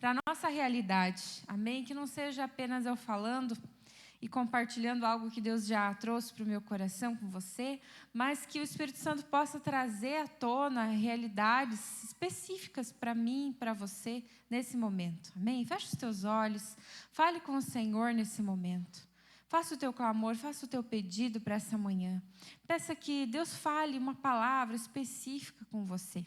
para a nossa realidade. Amém? Que não seja apenas eu falando e compartilhando algo que Deus já trouxe para o meu coração com você, mas que o Espírito Santo possa trazer à tona realidades específicas para mim, para você, nesse momento. Amém? Feche os teus olhos, fale com o Senhor nesse momento. Faça o teu clamor, faça o teu pedido para essa manhã. Peça que Deus fale uma palavra específica com você.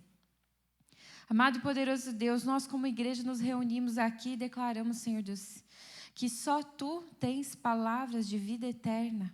Amado e poderoso Deus, nós como igreja nos reunimos aqui e declaramos, Senhor Deus, que só Tu tens palavras de vida eterna.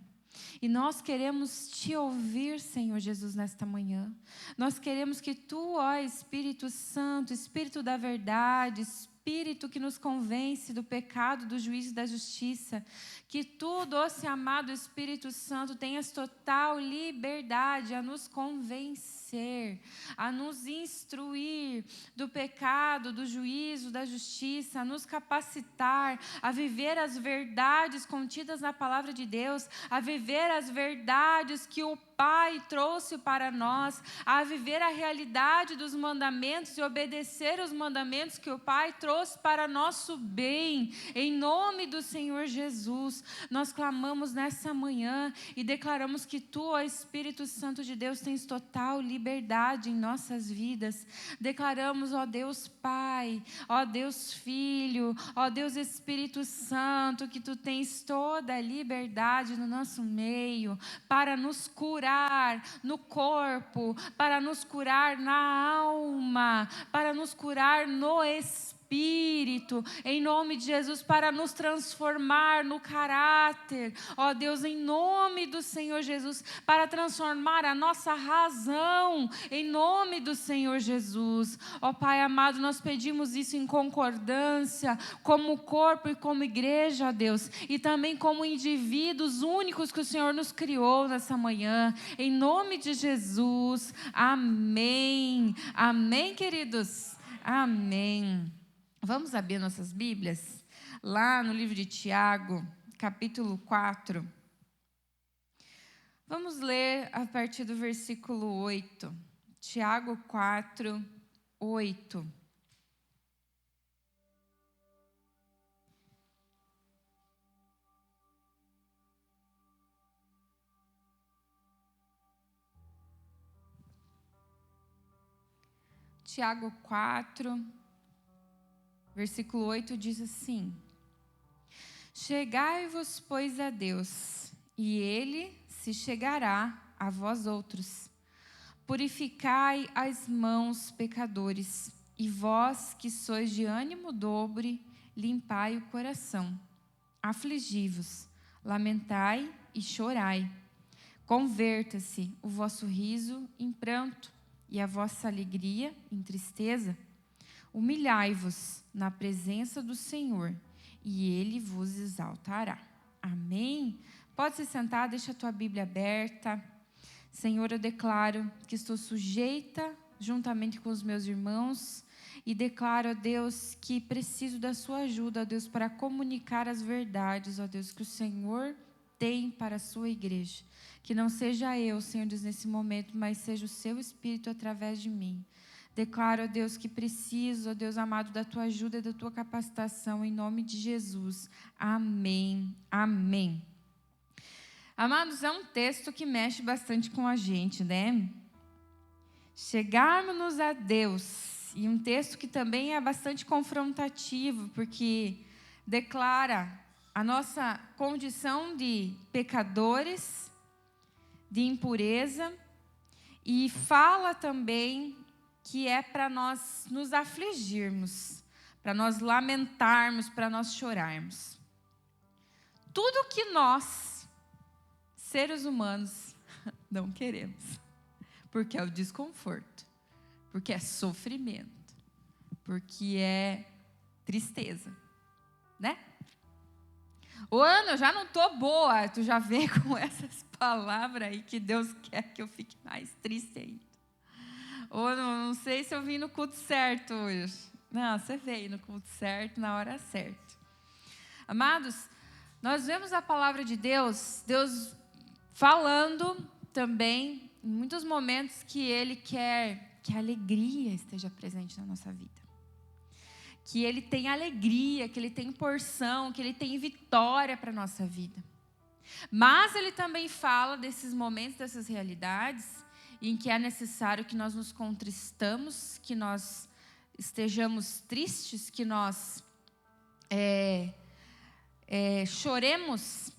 E nós queremos Te ouvir, Senhor Jesus, nesta manhã. Nós queremos que Tu, ó Espírito Santo, Espírito da verdade, Espírito que nos convence do pecado, do juízo e da justiça, que Tu, doce e amado Espírito Santo, tenhas total liberdade a nos convencer, a nos instruir do pecado, do juízo, da justiça, a nos capacitar a viver as verdades contidas na palavra de Deus, a viver as verdades que o Pai trouxe para nós, a viver a realidade dos mandamentos e obedecer os mandamentos que o Pai trouxe para nosso bem. Em nome do Senhor Jesus, nós clamamos nessa manhã e declaramos que Tu, ó Espírito Santo de Deus, tens total liberdade em nossas vidas. Declaramos, ó Deus Pai, ó Deus Filho, ó Deus Espírito Santo, que Tu tens toda a liberdade no nosso meio para nos curar no corpo, para nos curar na alma, para nos curar no Espírito, em nome de Jesus, para nos transformar no caráter, ó Deus, em nome do Senhor Jesus, para transformar a nossa razão, em nome do Senhor Jesus. Ó Pai amado, nós pedimos isso em concordância, como corpo e como igreja, ó Deus, e também como indivíduos únicos que o Senhor nos criou nessa manhã, em nome de Jesus. Amém. Amém, queridos? Amém. Vamos abrir nossas Bíblias? Lá no livro de Tiago, capítulo 4. Vamos ler a partir do versículo 8. Tiago 4, 8. Tiago 4, versículo 8 diz assim: Chegai-vos, pois, a Deus, e Ele se chegará a vós outros. Purificai as mãos, pecadores, e vós que sois de ânimo dobre, limpai o coração. Afligi-vos, lamentai e chorai. Converta-se o vosso riso em pranto, e a vossa alegria em tristeza. Humilhai-vos na presença do Senhor, e Ele vos exaltará. Amém? Pode se sentar, deixa a tua Bíblia aberta. Senhor, eu declaro que estou sujeita juntamente com os meus irmãos e declaro, ó Deus, que preciso da sua ajuda, ó Deus, para comunicar as verdades, ó Deus, que o Senhor tem para a sua igreja. Que não seja eu, Senhor Deus, nesse momento, mas seja o seu Espírito através de mim. Declaro, ó Deus, que preciso, ó Deus amado, da tua ajuda e da tua capacitação, em nome de Jesus. Amém. Amém. Amados, é um texto que mexe bastante com a gente, né? Chegarmos a Deus. E um texto que também é bastante confrontativo, porque declara a nossa condição de pecadores, de impureza, e fala também que é para nós nos afligirmos, para nós lamentarmos, para nós chorarmos. Tudo que nós, seres humanos, não queremos, porque é o desconforto, porque é sofrimento, porque é tristeza, né? Ô, Ana, eu já não estou boa, tu já vem com essas palavras aí que Deus quer que eu fique mais triste ainda. Ou não sei se eu vim no culto certo hoje. Não, você veio no culto certo, na hora certa. Amados, nós vemos a palavra de Deus, Deus falando também, em muitos momentos, que Ele quer que a alegria esteja presente na nossa vida. que Ele tem alegria, que Ele tem porção, que Ele tem vitória para a nossa vida. Mas Ele também fala desses momentos, dessas realidades, em que é necessário que nós nos contristamos, que nós estejamos tristes, que nós choremos.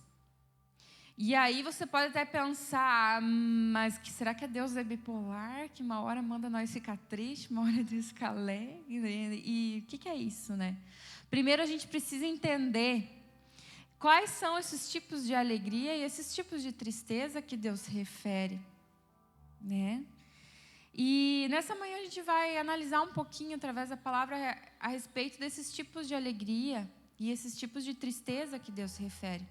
E aí você pode até pensar, mas será que Deus é bipolar? Que uma hora manda nós ficar triste, uma hora Deus ficar alegre? E o que é isso, né? Primeiro a gente precisa entender quais são esses tipos de alegria e esses tipos de tristeza que Deus se refere, né? E nessa manhã a gente vai analisar um pouquinho, através da palavra, a respeito desses tipos de alegria e esses tipos de tristeza que Deus se refere.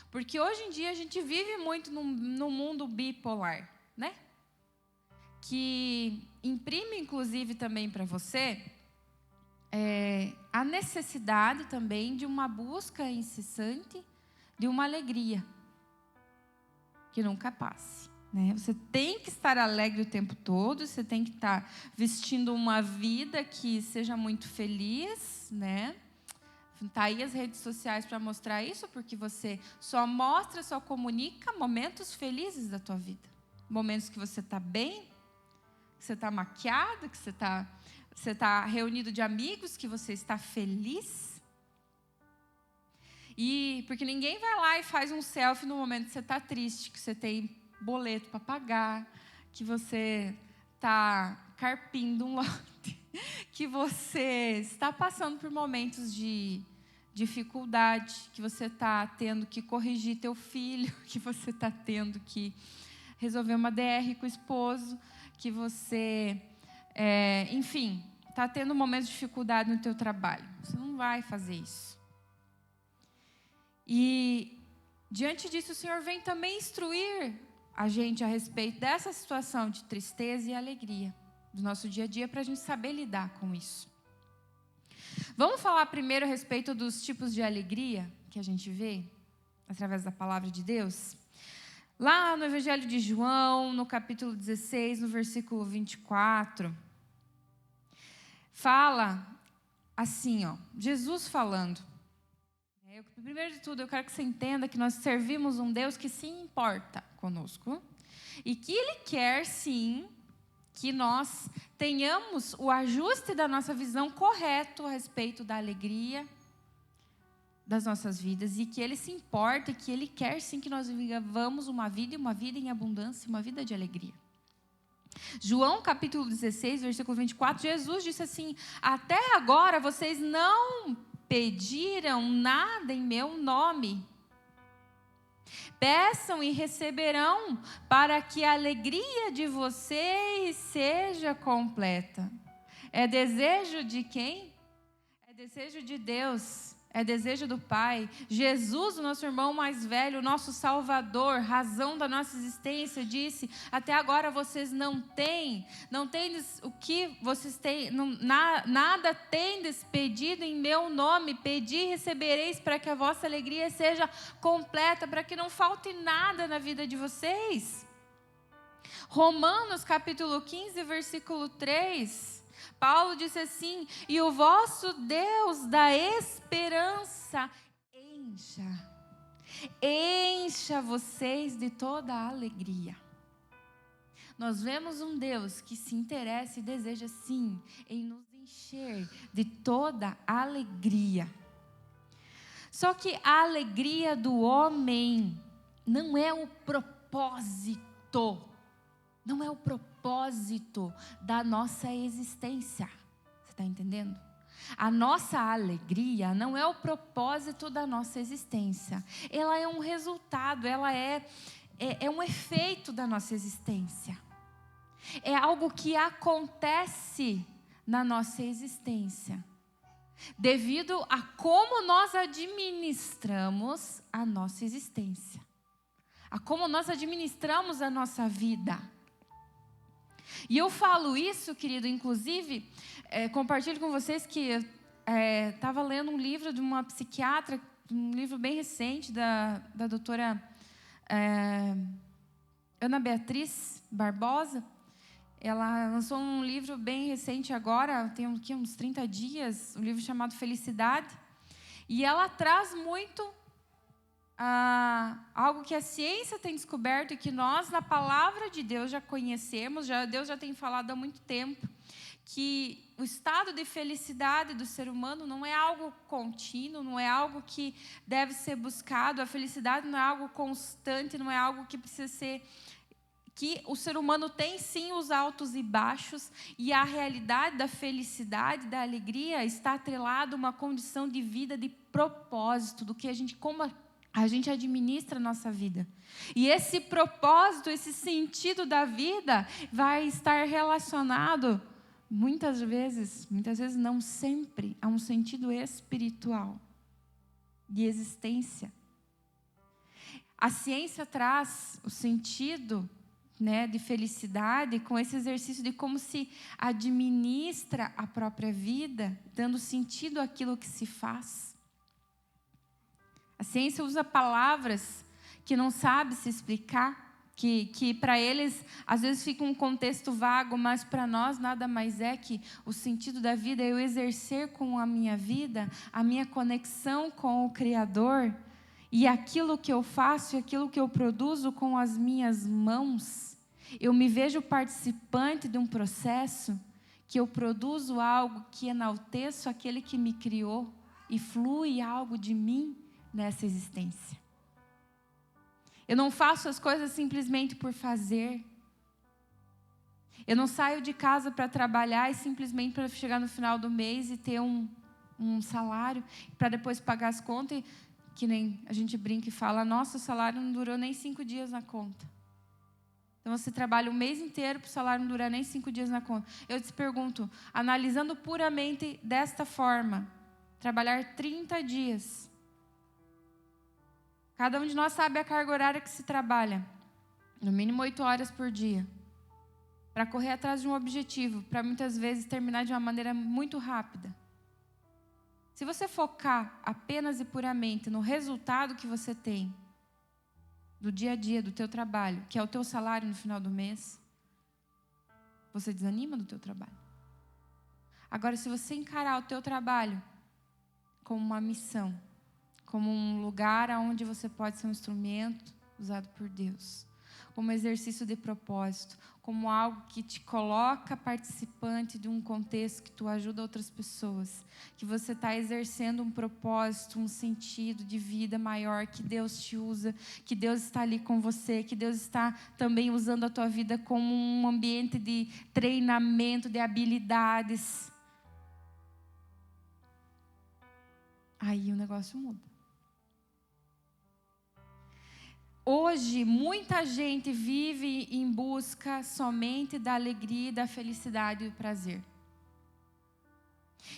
Porque hoje em dia a gente vive muito num mundo bipolar, né? Que imprime, inclusive, também para você a necessidade também de uma busca incessante de uma alegria que nunca passe, né? Você tem que estar alegre o tempo todo, você tem que estar vestindo uma vida que seja muito feliz, né? Tá aí as redes sociais para mostrar isso, porque você só mostra, só comunica momentos felizes da tua vida. Momentos que você está bem, que você está maquiado, que você está reunido de amigos, que você está feliz. E porque ninguém vai lá e faz um selfie no momento que você está triste, que você tem boleto para pagar, que você está carpindo um lote, que você está passando por momentos de dificuldade, que você está tendo que corrigir teu filho, que você está tendo que resolver uma DR com o esposo, que você, enfim, está tendo momentos de dificuldade no teu trabalho. Você não vai fazer isso. E, diante disso, o Senhor vem também instruir a gente a respeito dessa situação de tristeza e alegria do nosso dia a dia, para a gente saber lidar com isso. Vamos falar primeiro a respeito dos tipos de alegria que a gente vê através da palavra de Deus? Lá no Evangelho de João, no capítulo 16, no versículo 24, fala assim, Jesus falando. Primeiro de tudo, eu quero que você entenda que nós servimos um Deus que se importa conosco e que Ele quer, sim, que nós tenhamos o ajuste da nossa visão correto a respeito da alegria das nossas vidas, e que Ele se importa e que Ele quer, sim, que nós vivamos uma vida em abundância, uma vida de alegria. João capítulo 16, versículo 24, Jesus disse assim: até agora vocês não pediram nada em meu nome. Peçam e receberão, para que a alegria de vocês seja completa. É desejo de quem? É desejo de Deus, é desejo do Pai. Jesus, o nosso irmão mais velho, o nosso Salvador, razão da nossa existência, disse: até agora vocês não tendes o que vocês têm, nada tendes pedido em meu nome. Pedi e recebereis, para que a vossa alegria seja completa, para que não falte nada na vida de vocês. Romanos capítulo 15, versículo 3, Paulo disse assim: e o vosso Deus da esperança encha vocês de toda a alegria. Nós vemos um Deus que se interessa e deseja, sim, em nos encher de toda a alegria. Só que a alegria do homem não é o propósito. Não é o propósito da nossa existência. Você está entendendo? A nossa alegria não é o propósito da nossa existência. Ela é um resultado, ela é um efeito da nossa existência. É algo que acontece na nossa existência, devido a como nós administramos a nossa existência, a como nós administramos a nossa vida. E eu falo isso, querido, inclusive, compartilho com vocês que estava lendo um livro de uma psiquiatra, um livro bem recente, da doutora Ana Beatriz Barbosa, ela lançou um livro bem recente agora, tem uns 30 dias, um livro chamado Felicidade. E ela traz muito algo que a ciência tem descoberto e que nós, na palavra de Deus, já conhecemos, Deus já tem falado há muito tempo, que o estado de felicidade do ser humano não é algo contínuo, não é algo que deve ser buscado, a felicidade não é algo constante, não é algo que precisa ser... que o ser humano tem sim os altos e baixos, e a realidade da felicidade, da alegria, está atrelada a uma condição de vida, de propósito, do que como a gente administra a nossa vida. E esse propósito, esse sentido da vida, vai estar relacionado, muitas vezes não sempre, a um sentido espiritual, de existência. A ciência traz o sentido, de felicidade, com esse exercício de como se administra a própria vida, dando sentido àquilo que se faz. A ciência usa palavras que não sabe se explicar, que para eles, às vezes, fica um contexto vago, mas para nós nada mais é que o sentido da vida é eu exercer com a minha vida, a minha conexão com o Criador, e aquilo que eu faço e aquilo que eu produzo com as minhas mãos, eu me vejo participante de um processo que eu produzo algo que enalteço aquele que me criou e flui algo de mim nessa existência. Eu não faço as coisas simplesmente por fazer. Eu não saio de casa para trabalhar e simplesmente para chegar no final do mês e ter um salário para depois pagar as contas. Que nem a gente brinca e fala, nossa, o salário não durou nem 5 dias na conta. Então, você trabalha o mês inteiro para o salário não durar nem 5 dias na conta. Eu te pergunto, analisando puramente desta forma, trabalhar 30 dias. Cada um de nós sabe a carga horária que se trabalha. No mínimo 8 horas por dia. Para correr atrás de um objetivo, para muitas vezes terminar de uma maneira muito rápida. Se você focar apenas e puramente no resultado que você tem, do dia a dia, do teu trabalho, que é o teu salário no final do mês, você desanima do teu trabalho. Agora, se você encarar o teu trabalho como uma missão, como um lugar onde você pode ser um instrumento usado por Deus, como exercício de propósito, como algo que te coloca participante de um contexto que tu ajuda outras pessoas, que você está exercendo um propósito, um sentido de vida maior, que Deus te usa, que Deus está ali com você, que Deus está também usando a tua vida como um ambiente de treinamento, de habilidades. Aí o negócio muda. Hoje, muita gente vive em busca somente da alegria, da felicidade e do prazer.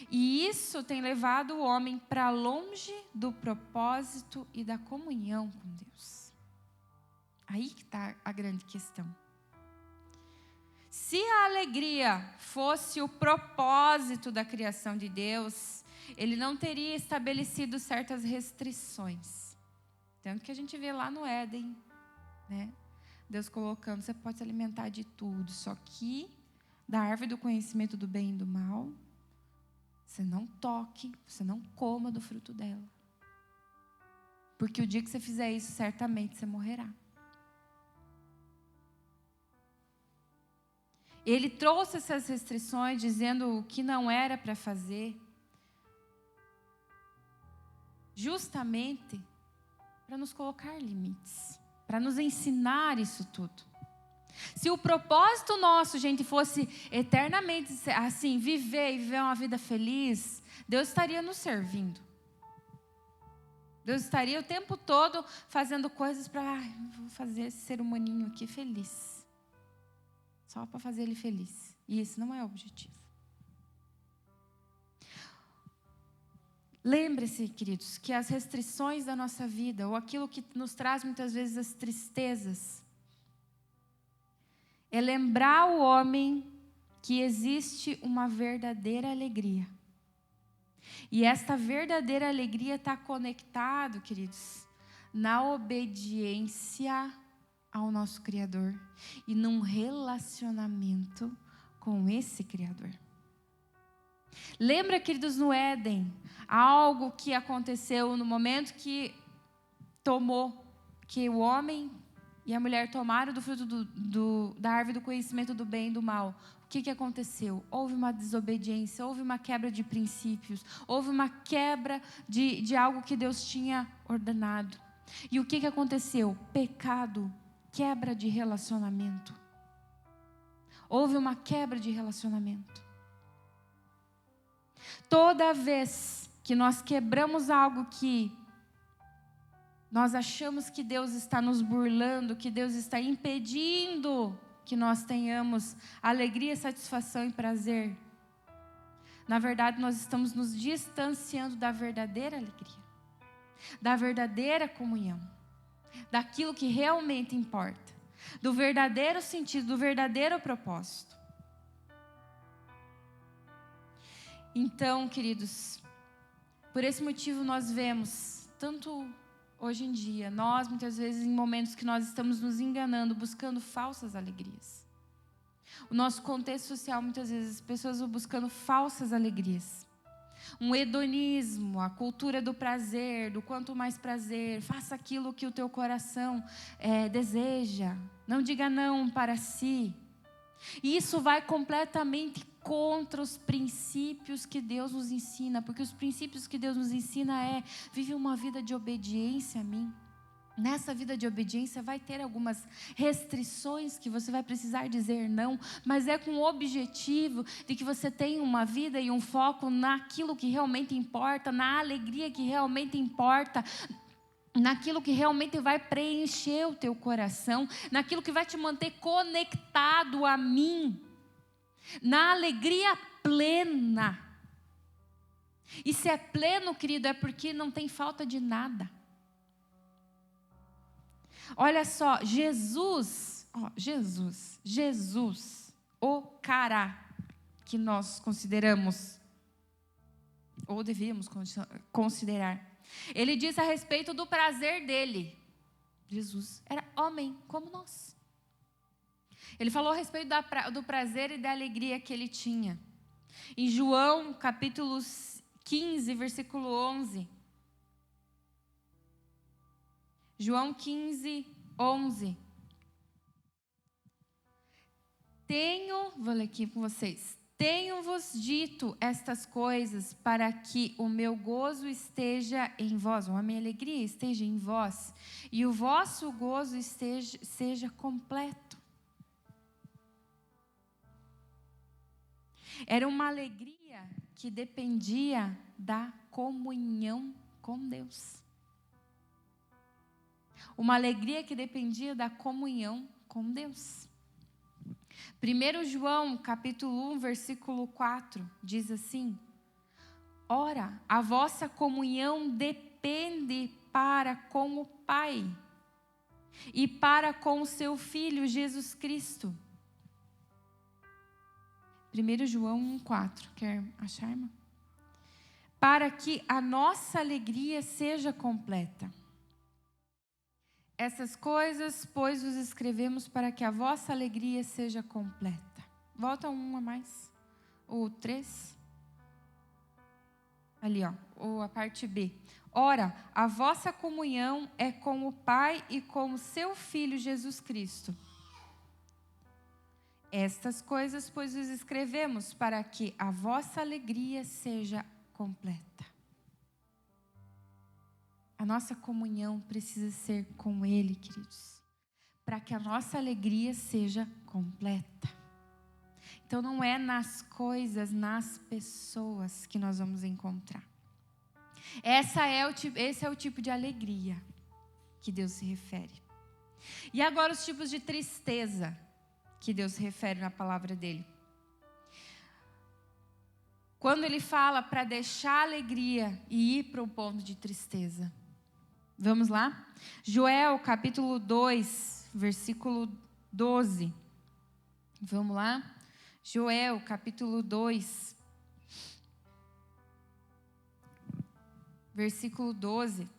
E isso tem levado o homem para longe do propósito e da comunhão com Deus. Aí que está a grande questão. Se a alegria fosse o propósito da criação de Deus, Ele não teria estabelecido certas restrições. Tanto que a gente vê lá no Éden, Deus colocando, você pode se alimentar de tudo, só que da árvore do conhecimento do bem e do mal, você não toque, você não coma do fruto dela. Porque o dia que você fizer isso, certamente você morrerá. Ele trouxe essas restrições, dizendo o que não era para fazer, justamente para nos colocar limites, para nos ensinar isso tudo. Se o propósito nosso, gente, fosse eternamente assim, viver uma vida feliz, Deus estaria nos servindo. Deus estaria o tempo todo fazendo coisas para, vou fazer esse ser humaninho aqui feliz. Só para fazer ele feliz. E esse não é o objetivo. Lembre-se, queridos, que as restrições da nossa vida, ou aquilo que nos traz muitas vezes as tristezas, é lembrar o homem que existe uma verdadeira alegria. E esta verdadeira alegria está conectada, queridos, na obediência ao nosso Criador e num relacionamento com esse Criador. Lembra, queridos, no Éden, algo que aconteceu no momento que o homem e a mulher tomaram do fruto da árvore do conhecimento do bem e do mal. O que aconteceu? Houve uma desobediência, houve uma quebra de princípios, houve uma quebra de algo que Deus tinha ordenado. E o que aconteceu? Pecado, quebra de relacionamento. Houve uma quebra de relacionamento. Toda vez que nós quebramos algo que nós achamos que Deus está nos burlando, que Deus está impedindo que nós tenhamos alegria, satisfação e prazer, na verdade nós estamos nos distanciando da verdadeira alegria, da verdadeira comunhão, daquilo que realmente importa, do verdadeiro sentido, do verdadeiro propósito. Então, queridos, por esse motivo nós vemos, tanto hoje em dia, nós muitas vezes em momentos que nós estamos nos enganando, buscando falsas alegrias. O nosso contexto social, muitas vezes, as pessoas vão buscando falsas alegrias. Um hedonismo, a cultura do prazer, do quanto mais prazer, faça aquilo que o teu coração deseja. Não diga não para si. E isso vai completamente contra os princípios que Deus nos ensina, porque os princípios que Deus nos ensina vive uma vida de obediência a mim. Nessa vida de obediência vai ter algumas restrições que você vai precisar dizer não, mas é com o objetivo de que você tenha uma vida e um foco naquilo que realmente importa, na alegria que realmente importa, naquilo que realmente vai preencher o teu coração, naquilo que vai te manter conectado a mim, na alegria plena. E se é pleno, querido, é porque não tem falta de nada. Olha só, Jesus, o cara que nós consideramos, ou devíamos considerar, ele diz a respeito do prazer dele. Jesus era homem como nós. Ele falou a respeito do prazer e da alegria que ele tinha. Em João, capítulo 15, versículo 11. João 15, 11. Vou ler aqui com vocês. Tenho-vos dito estas coisas para que o meu gozo esteja em vós, ou a minha alegria esteja em vós, e o vosso gozo seja completo. Era uma alegria que dependia da comunhão com Deus. Uma alegria que dependia da comunhão com Deus. 1 João, capítulo 1, versículo 4, diz assim: ora, a vossa comunhão depende para com o Pai e para com o seu Filho Jesus Cristo. 1 João 1, 4, quer achar, irmã? Para que a nossa alegria seja completa. Essas coisas, pois, os escrevemos para que a vossa alegria seja completa. Volta um a mais. O 3. Ali, ó, a parte B. Ora, a vossa comunhão é com o Pai e com o seu Filho Jesus Cristo. Estas coisas, pois, os escrevemos para que a vossa alegria seja completa. A nossa comunhão precisa ser com Ele, queridos, para que a nossa alegria seja completa. Então não é nas coisas, nas pessoas que nós vamos encontrar. Esse é o tipo de alegria que Deus se refere. E agora os tipos de tristeza que Deus se refere na palavra dele. Quando ele fala para deixar a alegria e ir para o ponto de tristeza. Vamos lá? Joel, capítulo 2, versículo 12. Vamos lá? Joel, capítulo 2, versículo 12.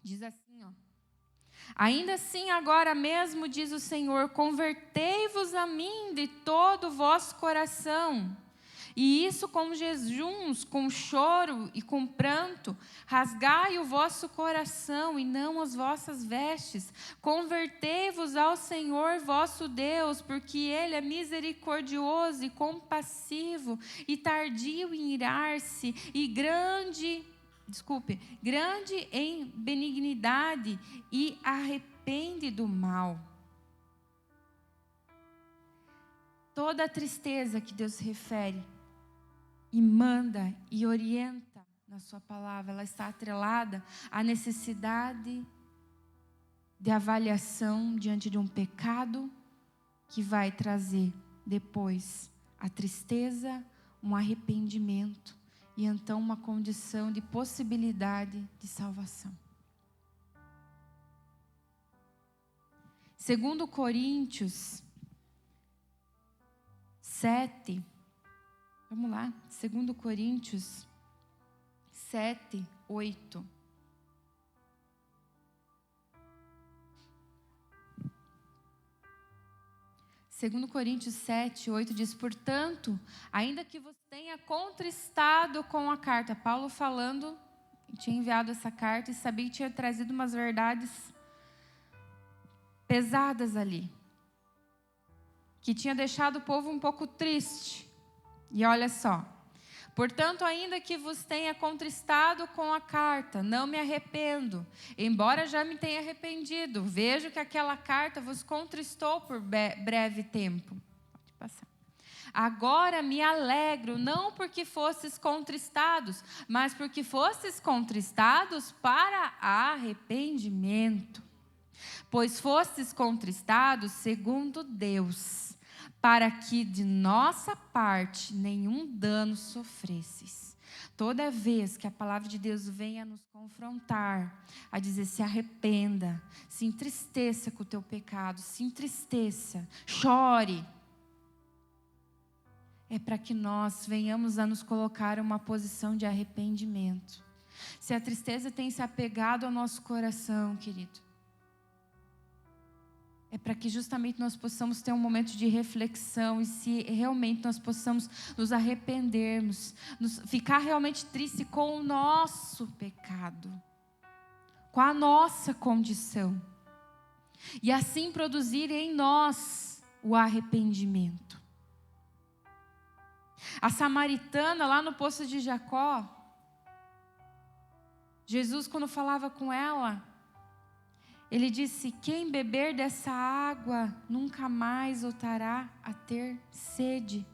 Diz assim, ó: Ainda assim, agora mesmo, diz o Senhor, convertei-vos a mim de todo o vosso coração. E isso com jejuns, com choro e com pranto. Rasgai o vosso coração e não as vossas vestes. Convertei-vos ao Senhor vosso Deus, porque Ele é misericordioso e compassivo, e tardio em irar-se, e grande em benignidade, e arrepende do mal. Toda a tristeza que Deus se refere e manda e orienta na sua palavra, ela está atrelada à necessidade de avaliação diante de um pecado que vai trazer depois a tristeza, um arrependimento e então uma condição de possibilidade de salvação. 2 Coríntios 7, vamos lá, 2 Coríntios 7, 8. Segundo Coríntios 7, 8 diz, portanto, ainda que você tenha contristado com a carta, Paulo falando, tinha enviado essa carta e sabia que tinha trazido umas verdades pesadas ali, que tinha deixado o povo um pouco triste. E olha só, portanto, ainda que vos tenha contristado com a carta, não me arrependo, embora já me tenha arrependido. Vejo que aquela carta vos contristou por breve tempo. Pode passar. Agora me alegro, não porque fostes contristados, mas porque fostes contristados para arrependimento. Pois fostes contristados segundo Deus, para que de nossa parte nenhum dano sofresses. Toda vez que a palavra de Deus venha nos confrontar, a dizer se arrependa, se entristeça com o teu pecado, se entristeça, chore, é para que nós venhamos a nos colocar em uma posição de arrependimento. Se a tristeza tem se apegado ao nosso coração, querido, é para que justamente nós possamos ter um momento de reflexão e se realmente nós possamos nos arrependermos, ficar realmente triste com o nosso pecado, com a nossa condição. E assim produzir em nós o arrependimento. A samaritana lá no poço de Jacó, Jesus quando falava com ela, Ele disse, quem beber dessa água nunca mais voltará a ter sede.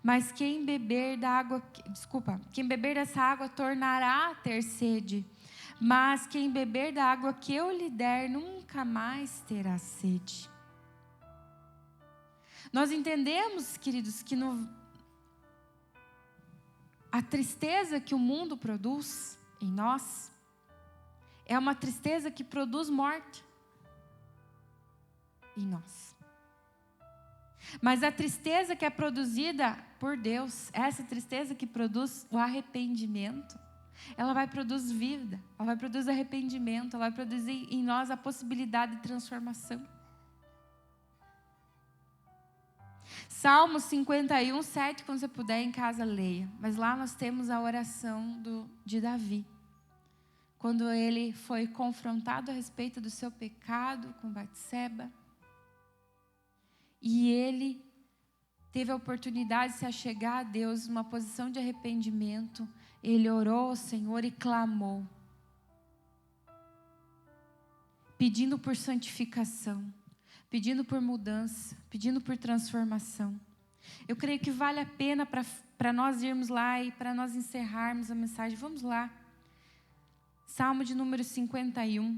Mas quem beber dessa água tornará a ter sede. Mas quem beber da água que eu lhe der nunca mais terá sede. Nós entendemos, queridos, que a tristeza que o mundo produz em nós é uma tristeza que produz morte em nós. Mas a tristeza que é produzida por Deus, essa tristeza que produz o arrependimento, ela vai produzir vida, ela vai produzir arrependimento, ela vai produzir em nós a possibilidade de transformação. Salmo 51, 7, quando você puder em casa, leia. Mas lá nós temos a oração de Davi. Quando ele foi confrontado a respeito do seu pecado com Batseba. E ele teve a oportunidade de se achegar a Deus numa posição de arrependimento. Ele orou ao Senhor e clamou, pedindo por santificação, pedindo por mudança, pedindo por transformação. Eu creio que vale a pena para nós irmos lá e para nós encerrarmos a mensagem. Vamos lá. Salmo de número 51,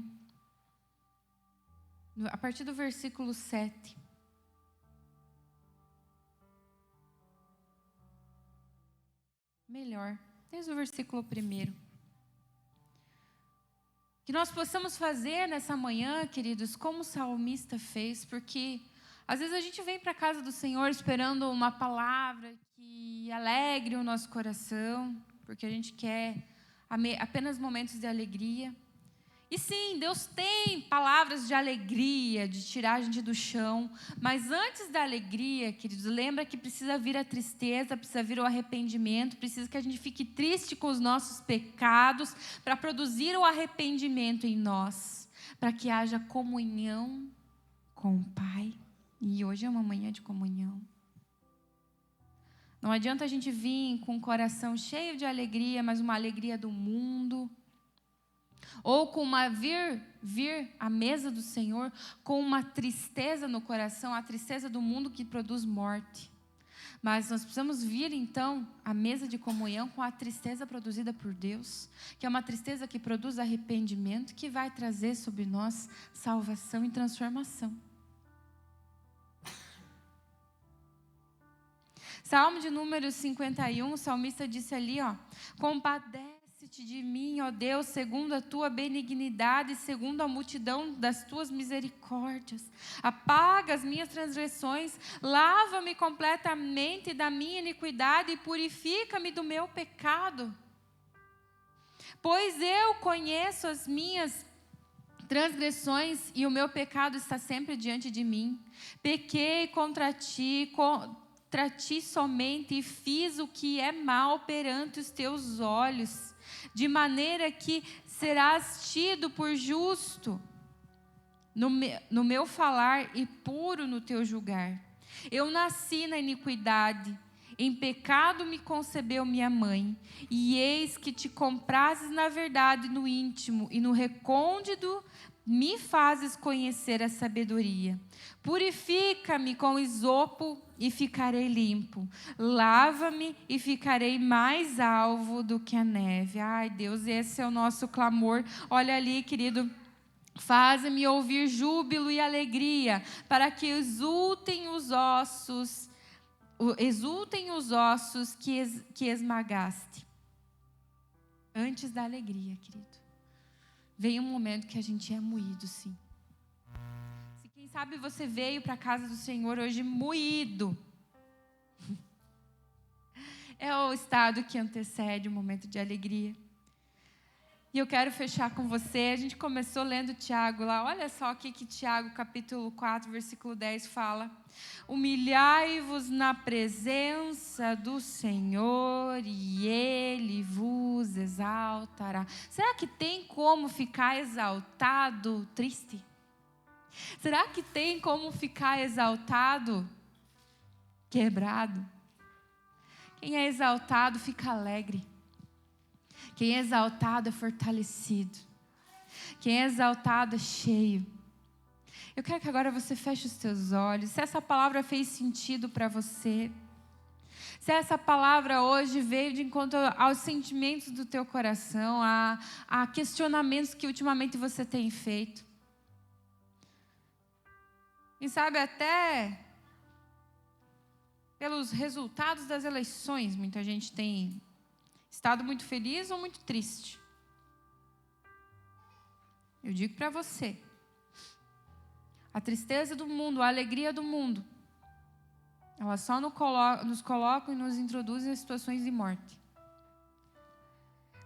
a partir do versículo 7. Melhor, desde o versículo 1. Que nós possamos fazer nessa manhã, queridos, como o salmista fez, porque às vezes a gente vem para a casa do Senhor esperando uma palavra que alegre o nosso coração, porque a gente quer apenas momentos de alegria. E sim, Deus tem palavras de alegria, de tirar a gente do chão. Mas antes da alegria, queridos, lembra que precisa vir a tristeza, precisa vir o arrependimento, precisa que a gente fique triste com os nossos pecados, para produzir o arrependimento em nós, para que haja comunhão com o Pai. E hoje é uma manhã de comunhão. Não adianta a gente vir com o coração cheio de alegria, mas uma alegria do mundo. Ou com vir à mesa do Senhor com uma tristeza no coração, a tristeza do mundo que produz morte. Mas nós precisamos vir então à mesa de comunhão com a tristeza produzida por Deus, que é uma tristeza que produz arrependimento, que vai trazer sobre nós salvação e transformação. Salmo de número 51, o salmista disse ali, compadece-te de mim, ó Deus, segundo a tua benignidade, segundo a multidão das tuas misericórdias. Apaga as minhas transgressões, lava-me completamente da minha iniquidade e purifica-me do meu pecado. Pois eu conheço as minhas transgressões e o meu pecado está sempre diante de mim. Pequei contra ti somente e fiz o que é mal perante os teus olhos, de maneira que serás tido por justo no meu falar e puro no teu julgar. Eu nasci na iniquidade, em pecado me concebeu minha mãe, e eis que te comprases na verdade no íntimo e no recôndito me fazes conhecer a sabedoria. Purifica-me com esopo e ficarei limpo. Lava-me e ficarei mais alvo do que a neve. Ai, Deus, esse é o nosso clamor. Olha ali, querido. Faz-me ouvir júbilo e alegria, para que exultem os ossos que esmagaste. Antes da alegria, querido, vem um momento que a gente é moído, sim. Se quem sabe você veio para a casa do Senhor hoje moído, é o estado que antecede o momento de alegria. E eu quero fechar com você. A gente começou lendo Tiago lá. Olha só o que Tiago, capítulo 4, versículo 10 fala. Humilhai-vos na presença do Senhor e Ele vos exaltará. Será que tem como ficar exaltado triste? Será que tem como ficar exaltado quebrado? Quem é exaltado fica alegre. Quem é exaltado é fortalecido. Quem é exaltado é cheio. Eu quero que agora você feche os seus olhos. Se essa palavra fez sentido para você, se essa palavra hoje veio de encontro aos sentimentos do teu coração, a questionamentos que ultimamente você tem feito. Quem sabe até pelos resultados das eleições, muita gente tem estado muito feliz ou muito triste. Eu digo para você, a tristeza do mundo, a alegria do mundo, elas só nos colocam e nos introduzem em situações de morte.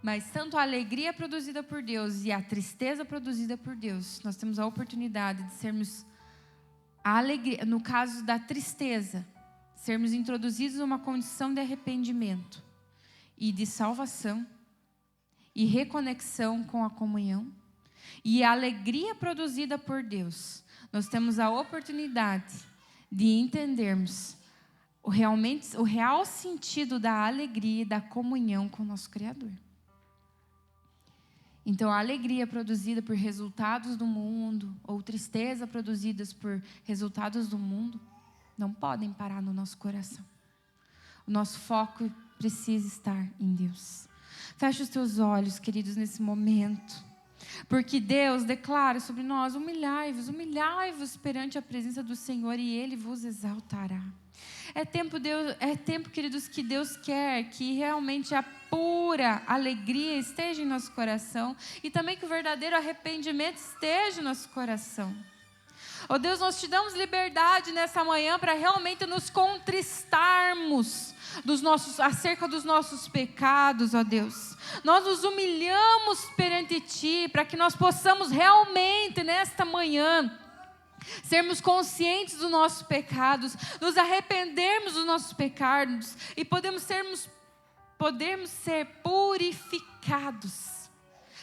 Mas tanto a alegria produzida por Deus e a tristeza produzida por Deus, nós temos a oportunidade de sermos a alegria, no caso da tristeza, sermos introduzidos numa condição de arrependimento e de salvação, e reconexão com a comunhão, e a alegria produzida por Deus, nós temos a oportunidade de entendermos o real sentido da alegria e da comunhão com o nosso Criador. Então, a alegria produzida por resultados do mundo, ou tristeza produzidas por resultados do mundo, não podem parar no nosso coração. O nosso foco precisa estar em Deus. Feche os teus olhos, queridos, nesse momento. Porque Deus declara sobre nós: humilhai-vos perante a presença do Senhor e Ele vos exaltará. É tempo, queridos, que Deus quer que realmente a pura alegria esteja em nosso coração e também que o verdadeiro arrependimento esteja em nosso coração. Ó Deus, nós te damos liberdade nessa manhã para realmente nos contristarmos acerca dos nossos pecados, ó Deus. Nós nos humilhamos vamos perante Ti, para que nós possamos realmente, nesta manhã, sermos conscientes dos nossos pecados, nos arrependermos dos nossos pecados e podermos ser purificados,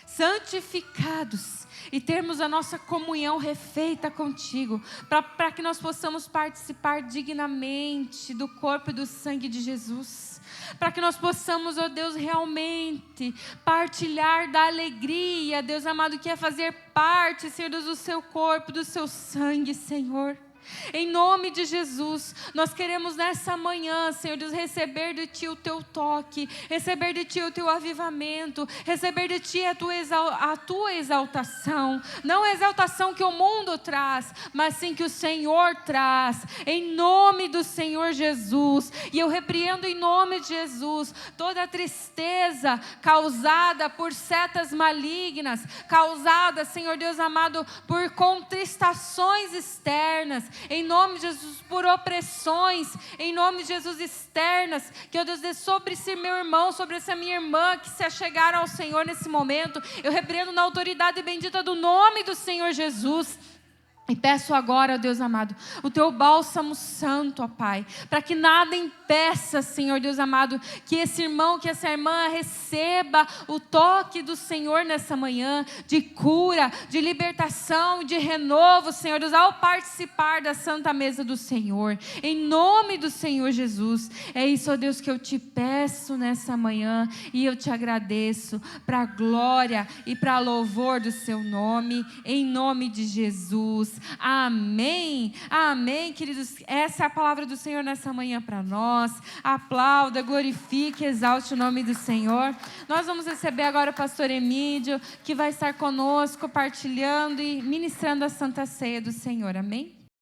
santificados e termos a nossa comunhão refeita contigo, para que nós possamos participar dignamente do corpo e do sangue de Jesus, para que nós possamos, ó Deus, realmente partilhar da alegria, Deus amado, que é fazer parte, Senhor Deus, do seu corpo, do seu sangue, Senhor. Em nome de Jesus, nós queremos nessa manhã, Senhor Deus, receber de Ti o Teu toque, receber de Ti o Teu avivamento, receber de Ti a Tua exaltação, não a exaltação que o mundo traz, mas sim que o Senhor traz, em nome do Senhor Jesus. E eu repreendo em nome de Jesus toda a tristeza causada por setas malignas, causada, Senhor Deus amado, por contristações externas, em nome de Jesus, por opressões, em nome de Jesus, externas, que eu Deus dê sobre esse meu irmão, sobre essa minha irmã, que se achegaram ao Senhor nesse momento, eu repreendo na autoridade bendita do nome do Senhor Jesus. E peço agora, ó Deus amado, o Teu bálsamo santo, ó Pai, para que nada impeça, Senhor Deus amado, que esse irmão, que essa irmã receba o toque do Senhor nessa manhã, de cura, de libertação, de renovo, Senhor Deus, ao participar da santa mesa do Senhor, em nome do Senhor Jesus. É isso, ó Deus, que eu te peço nessa manhã, e eu te agradeço, para a glória e para louvor do Seu nome, em nome de Jesus. Amém, amém, queridos. Essa é a palavra do Senhor nessa manhã para nós. Aplauda, glorifique, exalte o nome do Senhor. Nós vamos receber agora o pastor Emídio, que vai estar conosco, partilhando e ministrando a Santa Ceia do Senhor, amém?